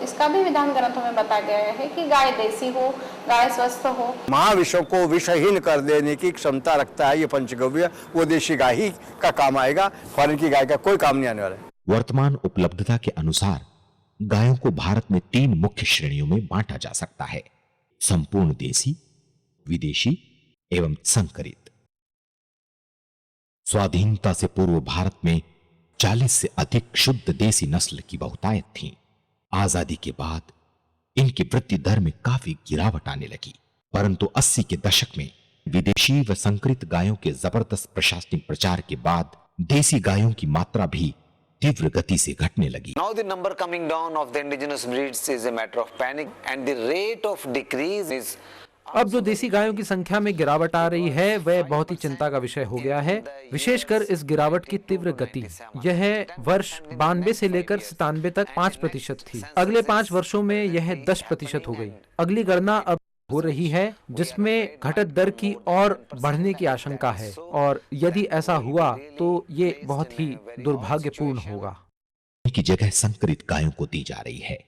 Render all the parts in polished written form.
इसका भी विधान ग्रंथों में बताया गया है कि गाय देसी हो, गाय स्वस्थ हो। महाविषों को विषहीन कर देने की क्षमता रखता है ये पंचगव्य, वो देशी गाय ही का काम आएगा, फॉरेन की गाय का कोई काम नहीं आने वाला है। वर्तमान उपलब्धता के अनुसार गायों को भारत में 3 मुख्य श्रेणियों में बांटा जा सकता है: संपूर्ण देसी, विदेशी एवं संकरित। स्वाधीनता से पूर्व भारत में 40 से अधिक शुद्ध देसी नस्ल की बहुतायत थी। आजादी के बाद इनकी वृद्धि दर में काफी गिरावट आने लगी, परंतु 80 के दशक में विदेशी व संकरित गायों के जबरदस्त प्रशासनिक प्रचार के बाद देसी गायों की मात्रा भी तीव्र गति से घटने लगी। Now the number coming down of the indigenous breeds is a matter of panic and the rate of decrease is अब जो देसी गायों की संख्या में गिरावट आ रही है वह बहुत ही चिंता का विषय हो गया है, विशेषकर इस गिरावट की तीव्र गति। यह वर्ष 92 से लेकर 97 तक 5% थी। अगले 5 वर्षों में यह 10% हो गई। अगली गणना अब हो रही है जिसमें घटत दर की और बढ़ने की आशंका है, और यदि ऐसा हुआ तो ये बहुत ही दुर्भाग्यपूर्ण होगा। की जगह संकरित गायों को दी जा रही है।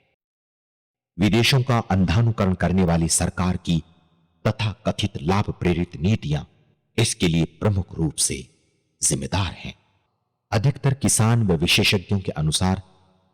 विदेशों का अंधानुकरण करने वाली सरकार की तथा कथित लाभ प्रेरित नीतियां इसके लिए प्रमुख रूप से जिम्मेदार हैं। अधिकतर किसान व विशेषज्ञों के अनुसार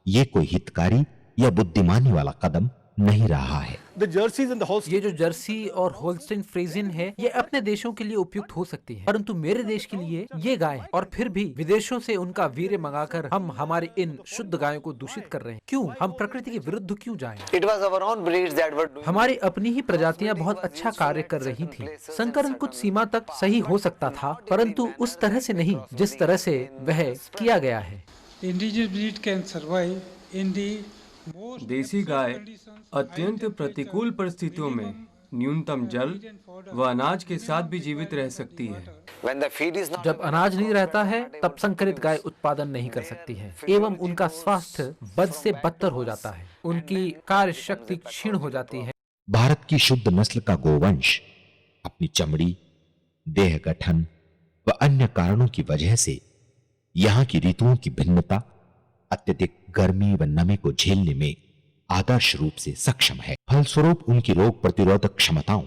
यह कोई हितकारी या बुद्धिमानी वाला कदम नहीं रहा है। ये जो जर्सी और होल्स्टीन फ्रीजियन है, ये अपने देशों के लिए उपयुक्त हो सकती है, परंतु मेरे देश के लिए ये गाय, और फिर भी विदेशों से उनका वीर्य मंगाकर हम हमारी इन शुद्ध गायों को दूषित कर रहे हैं। क्यों? हम प्रकृति के विरुद्ध क्यों जाएं? हमारी अपनी ही प्रजातियां बहुत अच्छा कार्य कर रही थी। संकरण कुछ सीमा तक सही हो सकता था, परंतु उस तरह से नहीं जिस तरह से वह किया गया है। देसी गाय अत्यंत प्रतिकूल परिस्थितियों में न्यूनतम जल व अनाज के साथ भी जीवित रह सकती है। जब अनाज नहीं रहता है तब संकरित गाय उत्पादन नहीं कर सकती है एवं उनका स्वास्थ्य बद से बदतर हो जाता है, उनकी कार्य शक्ति क्षीण हो जाती है। भारत की शुद्ध नस्ल का गोवंश अपनी चमड़ी, देह गठन व अन्य कारणों की वजह से यहाँ की ऋतुओं की भिन्नता, अत्यधिक गर्मी व नमी को झेलने में आदर्श रूप से सक्षम है। फलस्वरूप उनकी रोग प्रतिरोधक क्षमताओं,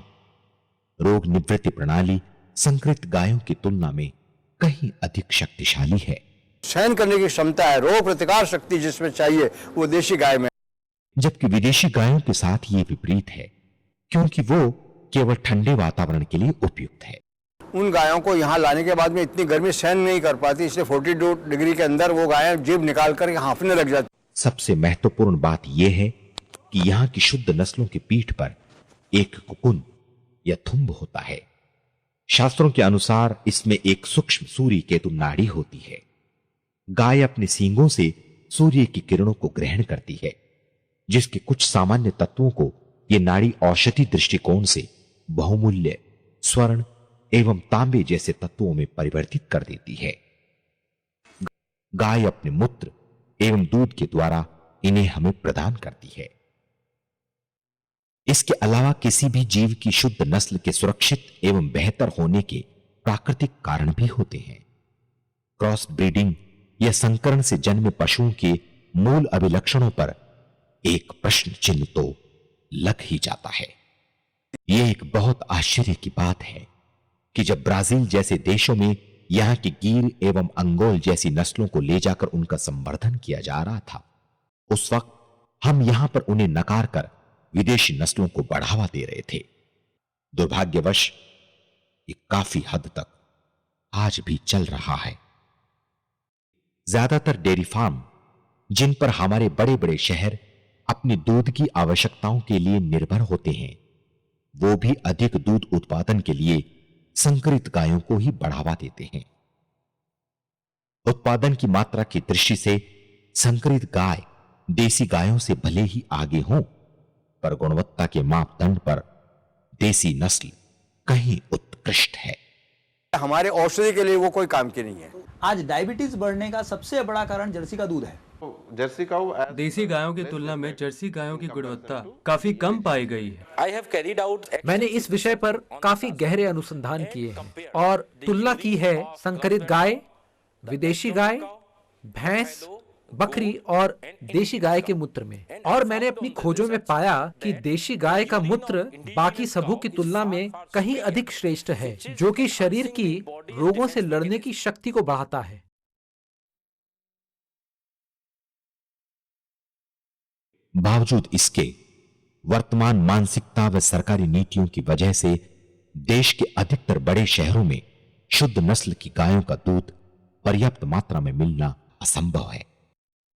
रोग निवृत्ति प्रणाली संकरित गायों की तुलना में कहीं अधिक शक्तिशाली है। सहन करने की क्षमता है, रोग प्रतिकार शक्ति जिसमें चाहिए वो देशी गाय में। जबकि विदेशी गायों के साथ ये विपरीत है, क्योंकि वो केवल ठंडे वातावरण के लिए उपयुक्त है। उन गायों को यहाँ लाने के बाद में इतनी गर्मी सहन नहीं कर पाती, इसलिए 42 डिग्री के अंदर वो गायें जीभ निकाल कर हाँफने लग जाती। सबसे महत्वपूर्ण बात यह है कि यहाँ की शुद्ध नस्लों की पीठ पर एक कुकुन या थुम्ब होता है। शास्त्रों के अनुसार इसमें एक सूक्ष्म सूर्य केतु नाड़ी होती है। गाय अपने सींगों से सूर्य की किरणों को ग्रहण करती है, जिसके कुछ सामान्य तत्वों को ये नाड़ी औषधि दृष्टिकोण से बहुमूल्य स्वर्ण एवं तांबे जैसे तत्वों में परिवर्तित कर देती है। गाय अपने मूत्र एवं दूध के द्वारा इन्हें हमें प्रदान करती है। इसके अलावा किसी भी जीव की शुद्ध नस्ल के सुरक्षित एवं बेहतर होने के प्राकृतिक कारण भी होते हैं। क्रॉस ब्रीडिंग या संकरण से जन्मे पशुओं के मूल अभिलक्षणों पर एक प्रश्न चिन्ह तो लग ही जाता है। यह एक बहुत आश्चर्य की बात है कि जब ब्राजील जैसे देशों में यहां की गीर एवं अंगोल जैसी नस्लों को ले जाकर उनका संवर्धन किया जा रहा था, उस वक्त हम यहां पर उन्हें नकार कर विदेशी नस्लों को बढ़ावा दे रहे थे। दुर्भाग्यवश ये काफी हद तक आज भी चल रहा है। ज्यादातर डेयरी फार्म जिन पर हमारे बड़े बड़े शहर अपनी दूध की आवश्यकताओं के लिए निर्भर होते हैं, वो भी अधिक दूध उत्पादन के लिए संकरित गायों को ही बढ़ावा देते हैं। उत्पादन की मात्रा की दृष्टि से संकरित गाय देसी गायों से भले ही आगे हों, पर गुणवत्ता के मापदंड पर देसी नस्ल कहीं उत्कृष्ट है। हमारे औषधि के लिए वो कोई काम की नहीं है। आज डायबिटीज बढ़ने का सबसे बड़ा कारण जर्सी का दूध है। जर्सी काऊ देसी गायों की तुलना में जर्सी गायों की गुणवत्ता काफी कम पाई गई है। मैंने इस विषय पर काफी गहरे अनुसंधान किए हैं और तुलना की है संकरित गाय, विदेशी गाय, भैंस, बकरी और देशी गाय के मूत्र में। और मैंने अपनी खोजों में पाया कि देशी गाय का मूत्र बाकी सबों की तुलना में कहीं अधिक श्रेष्ठ है, जो कि शरीर की रोगों से लड़ने की शक्ति को बढ़ाता है। बावजूद इसके वर्तमान मानसिकता व सरकारी नीतियों की वजह से देश के अधिकतर बड़े शहरों में शुद्ध नस्ल की गायों का दूध पर्याप्त मात्रा में मिलना असंभव है।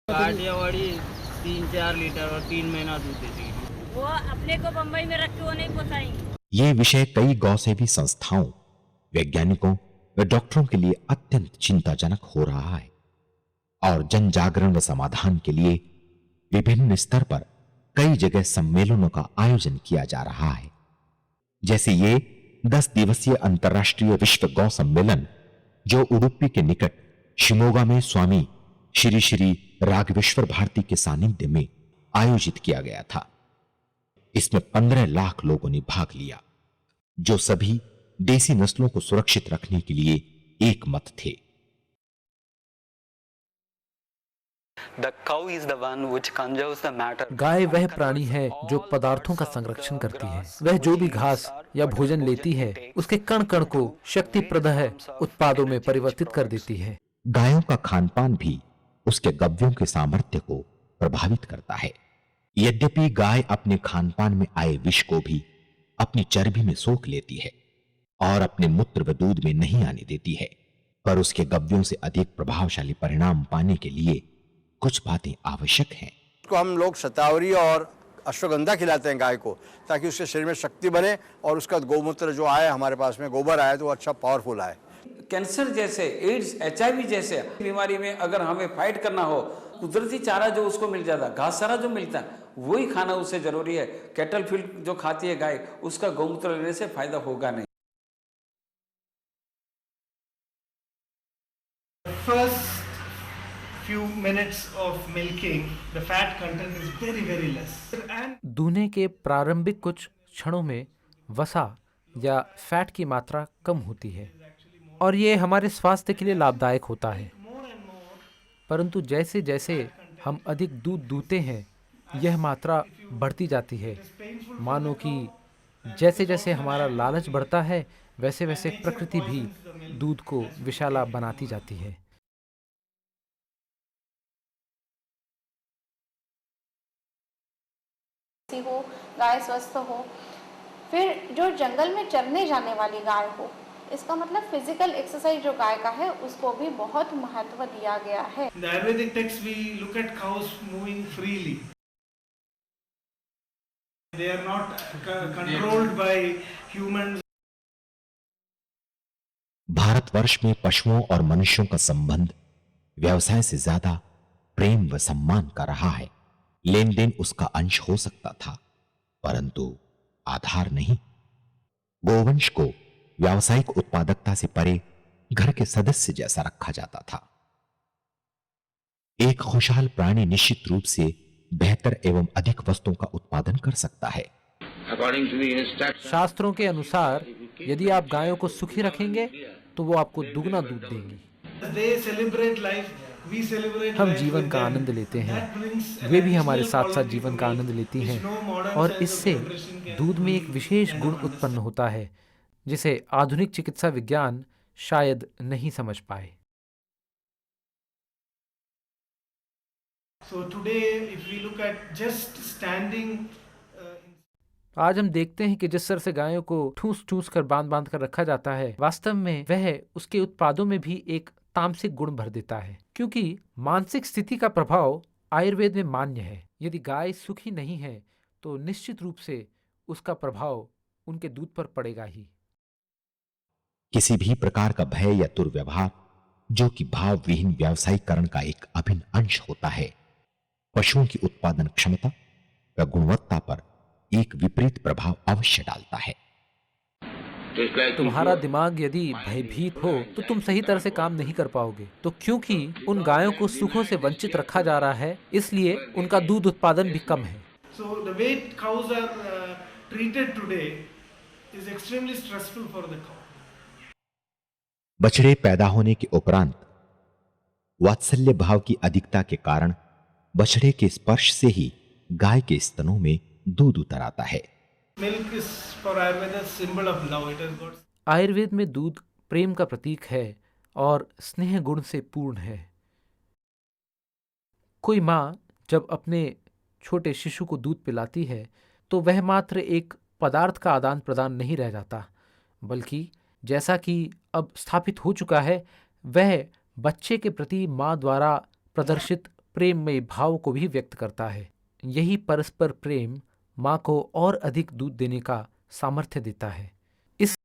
काठियावाड़ी 3-4 लीटर और 3 महीना दूध देती है। वो अपने को बंबई में रख के वो नहीं पोसाएंगे। ये विषय कई गौसेवी संस्थाओं, वैज्ञानिकों व डॉक्टरों के लिए अत्यंत चिंताजनक हो रहा है और जन जागरण व समाधान के लिए विभिन्न स्तर पर कई जगह सम्मेलनों का आयोजन किया जा रहा है। जैसे ये 10 दिवसीय अंतर्राष्ट्रीय विश्व गौ सम्मेलन जो उडुपी के निकट शिमोगा में स्वामी श्री श्री राघवेश्वर भारती के सानिध्य में आयोजित किया गया था। इसमें 15 लाख लोगों ने भाग लिया, जो सभी देसी नस्लों को सुरक्षित रखने के लिए एक मत थे। गाय वह प्राणी है जो पदार्थों का संरक्षण करती है। वह जो भी घास या भोजन लेती है उसके कण कण को शक्तिप्रद उत्पादों में परिवर्तित कर देती है। गायों का खानपान भी उसके गव्यों के सामर्थ्य को प्रभावित करता है। यद्यपि गाय अपने खानपान में आए विष को भी अपनी चर्बी में सोख लेती है और अपने मूत्र व दूध में नहीं आने देती है, पर उसके गव्यों से अधिक प्रभावशाली परिणाम पाने के लिए कुछ बातें आवश्यक हैं। तो हम लोग शतावरी और अश्वगंधा खिलाते हैं गाय को, ताकि उसके शरीर में शक्ति बने और उसका गोमूत्र जो आए हमारे पास में गोबर आए तो वो अच्छा पावरफुल आए। कैंसर जैसे, एड्स, HIV जैसे बीमारी में अगर हमें फाइट करना हो, कुदरती चारा जो उसको मिल जाता, घास चारा जो मिलता है वही खाना उससे जरूरी है। कैटल फील्ड जो खाती है गाय, उसका गौमूत्र लेने से फायदा होगा नहीं। First few minutes of milking, the fat content is very less. And दूने के प्रारंभिक कुछ क्षणों में वसा या फैट की मात्रा कम होती है और ये हमारे स्वास्थ्य के लिए लाभदायक होता है। परंतु जैसे जैसे हम अधिक दूध दूहते हैं यह मात्रा बढ़ती जाती है। मानो कि जैसे जैसे हमारा लालच बढ़ता है वैसे वैसे प्रकृति भी दूध को विषाला बनाती जाती है। हो, गाय स्वस्थ हो। फिर जो जंगल में चरने जाने वाली गाय हो, इसका मतलब फिजिकल एक्सरसाइज जो गाय का है उसको भी बहुत महत्व दिया गया है। in the Ayurvedic text we look at cows moving freely. They are not controlled by humans. Bharatvarsh में पशुओं और मनुष्यों का संबंध व्यवसाय से ज्यादा प्रेम व सम्मान का रहा है। लेन देन उसका अंश हो सकता था, परंतु आधार नहीं। गोवंश को व्यावसायिक उत्पादकता से परे घर के सदस्य जैसा रखा जाता था। एक खुशहाल प्राणी निश्चित रूप से बेहतर एवं अधिक वस्तुओं का उत्पादन कर सकता है। शास्त्रों के अनुसार यदि आप गायों को सुखी रखेंगे तो वो आपको दुगना दूध देंगी। They celebrate life, we celebrate हम life जीवन with का them. आनंद लेते हैं, That brings वे भी an हमारे additional साथ साथ quality जीवन का आनंद लेती which हैं no modern और science of इससे preparation can दूध में एक विशेष गुण enhance. उत्पन्न होता है जिसे आधुनिक चिकित्सा विज्ञान शायद नहीं समझ पाए। So today if we look at just standing आज हम देखते हैं कि जिस तरह से गायों को ठूस ठूस कर बांध कर रखा जाता है, वास्तव में वह उसके उत्पादों में भी एक तामसिक गुण भर देता है, क्योंकि मानसिक स्थिति का प्रभाव आयुर्वेद में मान्य है। यदि गाय सुखी नहीं है तो निश्चित रूप से उसका प्रभाव उनके दूध पर पड़ेगा ही। किसी भी प्रकार का भय या दुर्व्यवहार जो कि भाव विहीन व्यावसायीकरण का एक अभिन्न अंश होता है, पशुओं की उत्पादन क्षमता व गुणवत्ता पर एक विपरीत प्रभाव अवश्य डालता है। तुम्हारा दिमाग यदि भयभीत हो तो तुम सही तरह से काम नहीं कर पाओगे। तो क्योंकि उन गायों को सुखों से वंचित रखा जा रहा है, इसलिए उनका दूध उत्पादन भी कम है। So the way cows are treated today is extremely stressful for the cow. बछड़े पैदा होने के उपरांत वात्सल्य भाव की अधिकता के कारण बछड़े के स्पर्श से ही गाय के स्तनों में दूध उतर आता है। Milk is for Ayurveda symbol of love. It has got Ayurveda में दूध प्रेम का प्रतीक है और स्नेह गुण से पूर्ण है। कोई माँ जब अपने छोटे शिशु को दूध पिलाती है तो वह मात्र एक पदार्थ का आदान प्रदान नहीं रह जाता, बल्कि जैसा कि अब स्थापित हो चुका है, वह बच्चे के प्रति माँ द्वारा प्रदर्शित प्रेममय भाव को भी व्यक्त करता है। यही परस्पर प्रेम माँ को और अधिक दूध देने का सामर्थ्य देता है।